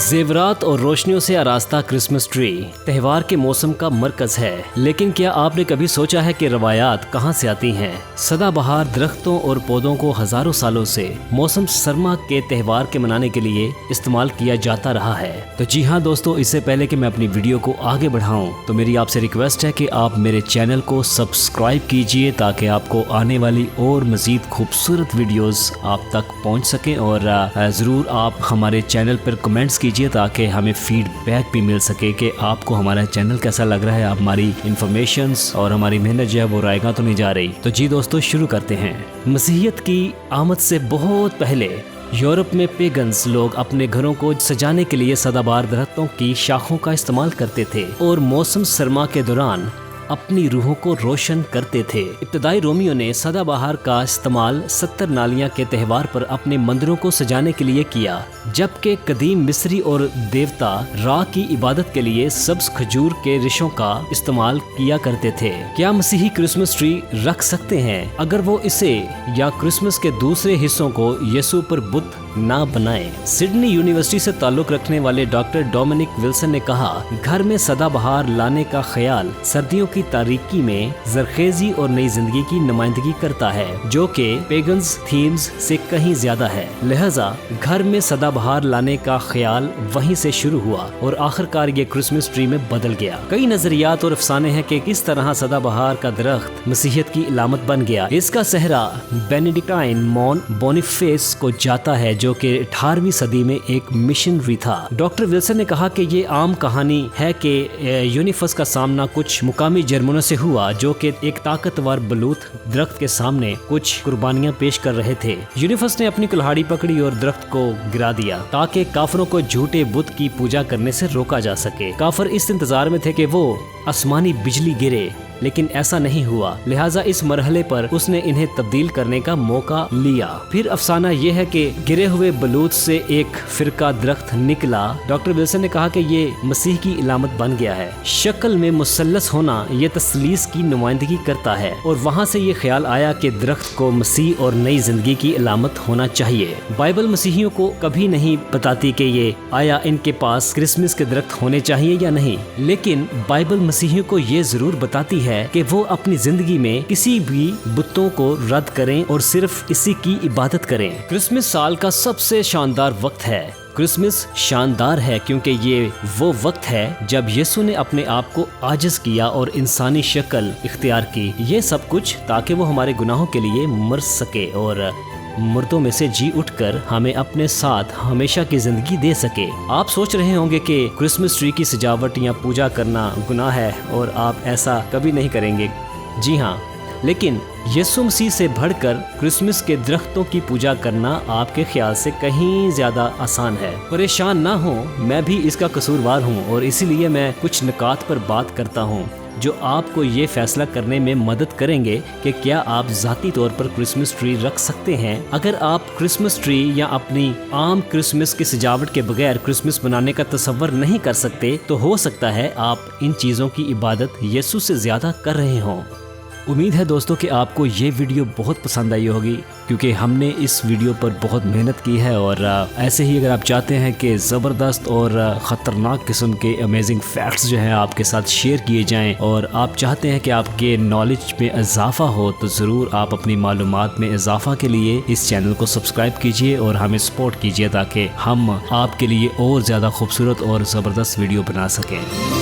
जेवरात और रोशनियों से आरास्ता क्रिसमस ट्री त्योहार के मौसम का मरकज है, लेकिन क्या आपने कभी सोचा है कि रवायात कहां से आती हैं? सदाबहार दरख्तों और पौधों को हजारों सालों से मौसम सरमा के त्योहार के मनाने के लिए इस्तेमाल किया जाता रहा है। तो जी हाँ दोस्तों, इससे पहले कि मैं अपनी वीडियो को आगे बढ़ाऊं तो मेरी आपसे रिक्वेस्ट है कि आप मेरे चैनल को सब्सक्राइब कीजिए ताकि आपको आने वाली और मजीद खूबसूरत वीडियोस आप तक पहुंच सकें, और ज़रूर आप हमारे चैनल पर कमेंट्स कीजिए ताकि हमें फीडबैक भी मिल सके कि आपको हमारा चैनल कैसा लग रहा है। आप हमारी इन्फॉर्मेशंस और हमारी मेहनत जो है वो रायगा तो नहीं जा रही। तो जी दोस्तों, शुरू करते हैं। मसीहियत की आमद से बहुत पहले यूरोप में पेगन्स लोग अपने घरों को सजाने के लिए सदाबहार दरख्तों की शाखों का इस्तेमाल करते थे और मौसम सरमा के दौरान अपनी रूहों को रोशन करते थे। इब्तदाई रोमियों ने सदाबहार का इस्तेमाल 70 नालियां के त्योहार पर अपने मंदिरों को सजाने के लिए किया, जबकि कदीम मिस्री और देवता रा की इबादत के लिए सब्ज खजूर के रिशों का इस्तेमाल किया करते थे। क्या मसीही क्रिसमस ट्री रख सकते हैं अगर वो इसे या क्रिसमस के दूसरे हिस्सों को यीशु पर बुत ना बनाए? सिडनी यूनिवर्सिटी से ताल्लुक रखने वाले डॉक्टर डोमिनिक विल्सन ने कहा, घर में सदाबहार लाने का ख्याल सर्दियों की तारीकी में जरखेजी और नई जिंदगी की नुमाइंदगी करता है, जो कि पेगन्स थीम्स से कहीं ज्यादा है। लिहाजा घर में सदाबहार लाने का ख्याल वहीं से शुरू हुआ और आखिरकार ये क्रिसमस ट्री में बदल गया। कई नजरियात और अफसाने हैं कि किस तरह सदाबहार का दरख्त मसीहियत की इलामत बन गया। इसका सेहरा बेनेडिक्टाइन मॉन बोनिफेस को जाता है, जो कि 18वीं सदी में एक मिशनरी था। डॉक्टर विल्सन ने कहा कि ये आम कहानी है कि यूनिफस का सामना कुछ मुकामी जर्मनों से हुआ जो कि एक ताकतवर बलूत दरख्त के सामने कुछ कुर्बानियां पेश कर रहे थे। यूनिफस ने अपनी कुल्हाड़ी पकड़ी और दरख्त को गिरा दिया ताकि काफरों को झूठे बुत की पूजा करने से रोका जा सके। काफर इस इंतजार में थे कि वो आसमानी बिजली गिरे, लेकिन ऐसा नहीं हुआ। लिहाजा इस मरहले पर उसने इन्हें तब्दील करने का मौका लिया। फिर अफसाना यह है कि गिरे हुए बलूत से एक फिरका दरख्त निकला। डॉक्टर विल्सन ने कहा कि ये मसीह की इलामत बन गया है। शक्ल में मुसल्लस होना ये तस्लीस की नुमाइंदगी करता है, और वहाँ से ये ख्याल आया कि दरख्त को मसीह और नई जिंदगी की इलामत होना चाहिए। बाइबल मसीहियों को कभी नहीं बताती कि ये आया इनके पास क्रिसमस के दरख्त होने चाहिए या नहीं, लेकिन बाइबल मसीहियों को ये जरूर बताती है कि वो अपनी जिंदगी में किसी भी बुतों को रद्द करें और सिर्फ इसी की इबादत करें। क्रिसमस साल का सबसे शानदार वक्त है। क्रिसमस शानदार है क्योंकि ये वो वक्त है जब यीशु ने अपने आप को आजिज किया और इंसानी शक्ल इख्तियार की। ये सब कुछ ताकि वो हमारे गुनाहों के लिए मर सके और मुर्दों में से जी उठकर हमें अपने साथ हमेशा की जिंदगी दे सके। आप सोच रहे होंगे कि क्रिसमस ट्री की सजावट या पूजा करना गुनाह है और आप ऐसा कभी नहीं करेंगे। जी हाँ, लेकिन यीशु मसीह से बढ़कर क्रिसमस के दरख्तों की पूजा करना आपके ख्याल से कहीं ज्यादा आसान है। परेशान ना हो, मैं भी इसका कसूरवार हूँ और इसीलिए मैं कुछ निकात पर बात करता हूँ जो आपको ये फैसला करने में मदद करेंगे कि क्या आप ज़ाती तौर पर क्रिसमस ट्री रख सकते हैं। अगर आप क्रिसमस ट्री या अपनी आम क्रिसमस की सजावट के बगैर क्रिसमस बनाने का तसव्वुर नहीं कर सकते, तो हो सकता है आप इन चीज़ों की इबादत यीशु से ज़्यादा कर रहे हों। उम्मीद है दोस्तों कि आपको ये वीडियो बहुत पसंद आई होगी, क्योंकि हमने इस वीडियो पर बहुत मेहनत की है। और ऐसे ही अगर आप चाहते हैं कि ज़बरदस्त और ख़तरनाक किस्म के अमेजिंग फैक्ट्स जो हैं आपके साथ शेयर किए जाएं, और आप चाहते हैं कि आपके नॉलेज में इजाफ़ा हो, तो ज़रूर आप अपनी मालूमात में इजाफ़ा के लिए इस चैनल को सब्सक्राइब कीजिए और हमें सपोर्ट कीजिए ताकि हम आपके लिए और ज़्यादा खूबसूरत और ज़बरदस्त वीडियो बना सकें।